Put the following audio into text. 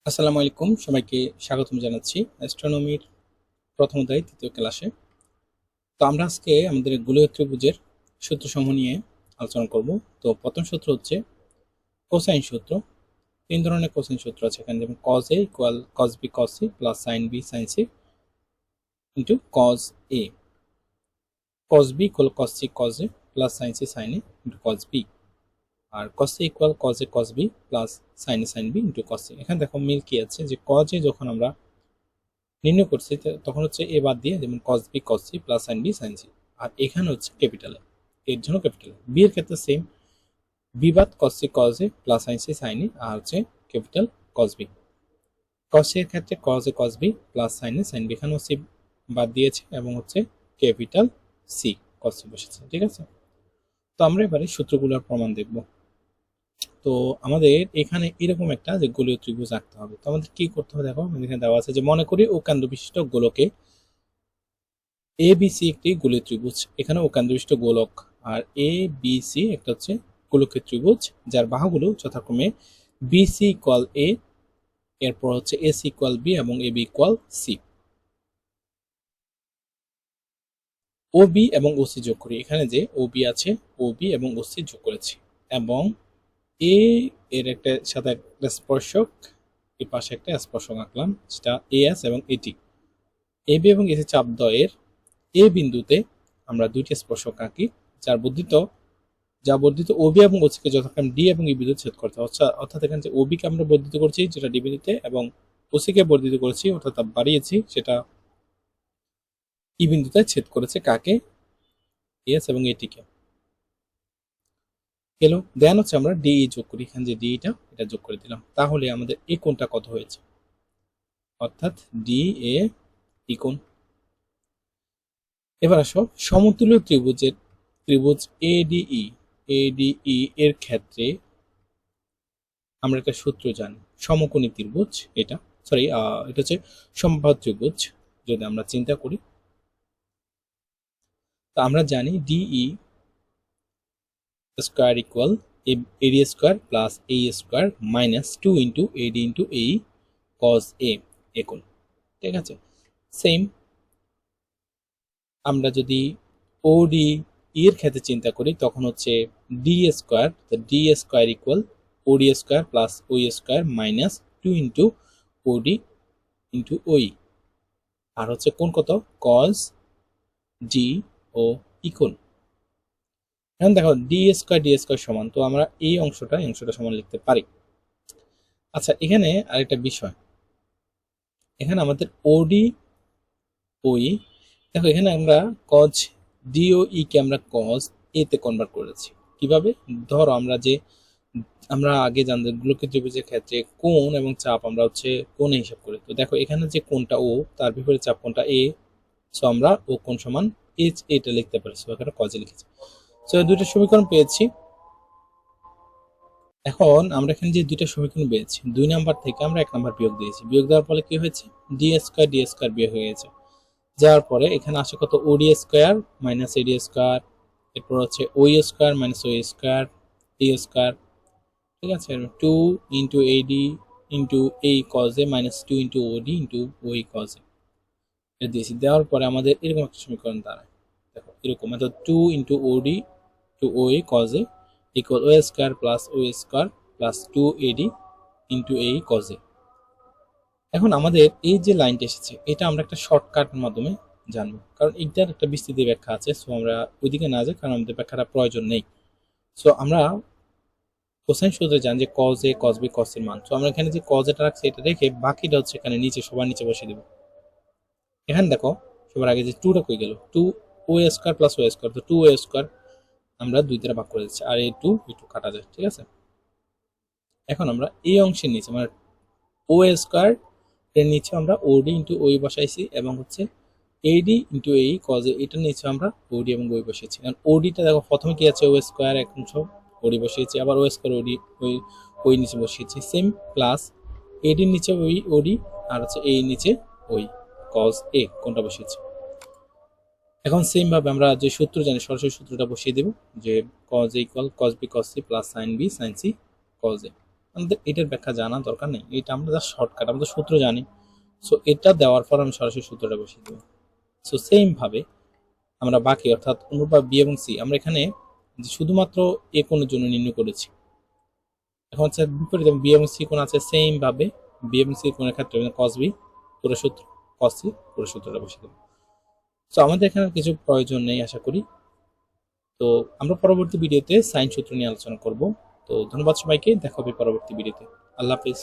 আসসালামু আলাইকুম, সবাইকে স্বাগতম জানাচ্ছি অ্যাস্ট্রোনমির প্রথম অধ্যায় তৃতীয় ক্লাসে। তো আমরা আজকে আমাদের গোলীয় ত্রিভুজের সূত্রসমূহ নিয়ে আলোচনা করব। তো প্রথম সূত্র হচ্ছে কোসাইন সূত্র। তিন ধরনের কোসাইন সূত্র আছে এখানে, যেমন cos A equal cos B cos C plus sign B sign C into cos A, cos B equal cos C cos A plus sin C sin A into cos B, আর cos C equal cos A cos B plus sin A sin B into cos C. এখানে দেখো মিল কি আছে, যে cos এ যখন আমরা নির্ণয় করছি তখন হচ্ছে এ বাদ দিয়ে, যেমন cos B cos C plus sign B sign C, আর এখানে হচ্ছে ক্যাপিটাল এর জন্য ক্যাপিটাল। বি এর ক্ষেত্রে সেম, বি বাদ cos C cos A plus sin C sin A, আর হচ্ছে capital cos B. Cos C এর ক্ষেত্রে cos A cos B plus sin A sin B, এখানেও সি বাদ দিয়েছে এবং হচ্ছে ক্যাপিটাল সি কস সি বসেছে। ঠিক আছে, তো আমরা এবারে সূত্রগুলোর প্রমাণ দেখব। তো আমাদের এখানে এরকম একটা যে গোলীয় ত্রিভুজ আঁকতে হবে। তো আমাদের কি করতে হবে, দেখো আমাদের এখানে দেওয়া আছে যে মনে করি ও কেন্দ্র বিশিষ্ট গোলকে এ বি সি একটি গোলীয় ত্রিভুজ, এখানে ও কেন্দ্রবিষ্ট গোলক, আর এ বি সি একটা হচ্ছে গোলকের ত্রিভুজ যার বাহুগুলো যথাক্রমে বি সি ইকুয়াল এ, এরপর হচ্ছে এ সি ইকুয়াল বি এবং A B equal C. O B এবং ও সি যোগ করি, এখানে যে ও বি আছে ও বি এবং ও সি যোগ করেছি, এবং এ এর একটা সাথে একটা স্পর্শক, এই পাশে একটা স্পর্শক আঁকলাম সেটা এ এস এবং এটি। এ বি এবং এসি চাপদ্বয়ের এ বিন্দুতে আমরা দুইটি স্পর্শক আঁকি যার বর্ধিত ওবি এবং ওসিকে যথাক্রমে ডি এবং ই বিন্দুতে ছেদ করতে হবে। অর্থাৎ এখানে যে ওবি কে আমরা বর্ধিত করছি যেটা ডি বিন্দুতে, এবং ওসি কে বর্ধিত করেছি অর্থাৎ বাড়িয়েছি সেটা ই বিন্দুতে ছেদ করেছে কাকে, এস এবং এটিকে। গেল, দেন হচ্ছে আমরা ডি যোগ করি, এখানে যে ডিটা এটা যোগ করে দিলাম, তাহলে আমাদের এই কোণটা কত হয়েছে, অর্থাৎ ডি এ ই কোণ। এবার আসো সমতুল্য ত্রিভুজ এডিই এর ক্ষেত্রে আমরা একটা সূত্র জানি, সমকোণী ত্রিভুজ এটা, সরি এটা হচ্ছে সমবাহু ত্রিভুজ। যদি আমরা চিন্তা করি, তো আমরা জানি DE square equal AD square plus A square minus 2 into AD into A cos A কোণ। ঠিক আছে, সেম আমরা যদি ওডি এর ক্ষেত্রে চিন্তা করি তখন হচ্ছে ডি স্কোয়ার ইকুয়াল ওডি স্কোয়ার প্লাস ওই স্কোয়ার মাইনাস 2 ইন্টু ওডি ইন্টু ওই, আর হচ্ছে কোণ কত, কজ ডি ও ই কোণ। এখন দেখো ডি স্কোয়ার সমান, তো আমরা এই অংশটা সমান লিখতে পারি। আচ্ছা, এখানে আরেকটা বিষয়, এখানে আমাদের ওডি ওই, দেখো এখানে আমরা কজ ডি ও ই কে আমরা কজ এ তে কনভার্ট করেছি। কিভাবে, ধরো আমরা আগে জানতাম গোলকের ত্রিভুজের ক্ষেত্রে কোণ এবং চাপ আমরা হচ্ছে কোণে হিসাব করি। তো দেখো এখানে যে কোণটা ও, তার বিপরীত চাপ কোণটা এ, সো আমরা ও কোণ সমান এইচ এটা লিখতে পারি, সো এখানে কজে লিখেছি। সো দুইটা সমীকরণ পেয়েছি। এখন আমরা এখানে যে দুইটা সমীকরণ পেয়েছি, 2 নাম্বার থেকে আমরা 1 নাম্বার বিয়োগ দিয়েছি, বিয়োগ দেওয়ার ফলে কি হয়েছে, ডি স্কোয়ার বিয়োগ হয়ে গেছে। যাওয়ার পরে এখানে আসে কত, ওডি স্কোয়ার মাইনাস এডি স্কোয়ার, এরপর হচ্ছে ওই স্কোয়ার মাইনাস ওই স্কোয়ার এ স্কোয়ার। ঠিক আছে, 2 ইন্টু এডি ইন্টু এই কজে মাইনাস 2 ইন্টু ওডি ইন্টু ওই কজে, এটা দিয়েছি। দেওয়ার পরে আমাদের এরকম একটা সমীকরণ দাঁড়ায়, দেখো এরকম, অর্থাৎ 2 ইন্টু ওডি টু ওই কজে ইকুয়াল ও স্কোয়ার প্লাস ও স্কোয়ার প্লাস 2 এডি ইন্টু এই কজে। এখন আমাদের এই যে লাইনটা এসেছে এটা আমরা একটা শর্টকাটের মাধ্যমে জানবো, কারণ এটার একটা বিস্তৃত ব্যাখ্যা আছে, সো আমরা ওইদিকে না যাই কারণ আমাদের ব্যাখ্যাটা প্রয়োজন নেই। সো আমরা কোসাইন সূত্রে জানি যে কজ এ কজ বি কস এর মান, তো আমরা এখানে যে কজ এটা রাখছি এটা রেখে বাকিটা হচ্ছে এখানে নিচে সবার নিচে বসিয়ে দেবো। এখানে দেখো সবার আগে যে 2টা কই গেল, 2 ও স্কোয়ার প্লাস ও স্কোয়ার, তো 2 ও স্কোয়ার আমরা 2 দ্বারা ভাগ করে দিচ্ছি, আর এই 2 কাটা যায়। ঠিক আছে, এখন আমরা এই অংশের নিচে মানে ও স্কোয়ার এর নিচে আমরা ওডি ইন্টু ওই বসাইছি, এবং হচ্ছে এডি ইন্টু এই কজে এটার নিচে আমরা ওডি এবং ওই বসিয়েছি। কারণ ওডিটা দেখো প্রথমে কি আছে, ও স্কোয়ার এক অংশ ওডি বসিয়েছি, আবার ও স্কোয়ার ওডি ওই ওই নিচে বসিয়েছি সেম, প্লাস এডির নিচে ওই ওডি, আর হচ্ছে এই নিচে ওই কজ এ কোনটা বসিয়েছি। এখন সেম ভাবে আমরা যে সূত্র জানি সরাসরি সূত্রটা বসিয়ে দেব, যে cos A equal cos B cos C plus sign B sign C cos A. আমাদের এটার ব্যাখ্যা জানা দরকার নেই, এটা আমরা জাস্ট শর্টকাট, আমরা তো সূত্র জানি। সো এটা দেওয়ার পর আমি সরাসরি সূত্রটা বসিয়ে দেবো। সো সেম ভাবে আমরা বাকি অর্থাৎ অনুপাত বি এবং সি আমরা এখানে যে শুধুমাত্র এ কোণের জন্য নির্ণয় করেছি। এখন হচ্ছে বিপরীত বি এবং সি কোণ আছে, সেম ভাবে বি এবং সি কোণের ক্ষেত্রে কস বি পুরো সূত্র, কস সি পুরো সূত্রটা বসিয়ে দেবো। তো আমাদের এখানে কিছু প্রয়োজন নেই আশা করি। তো আমরা পরবর্তী ভিডিওতে সাইন সূত্র নিয়ে আলোচনা করব। তো ধন্যবাদ সবাইকে, দেখা হবে পরবর্তী ভিডিওতে। আল্লাহ হাফিজ।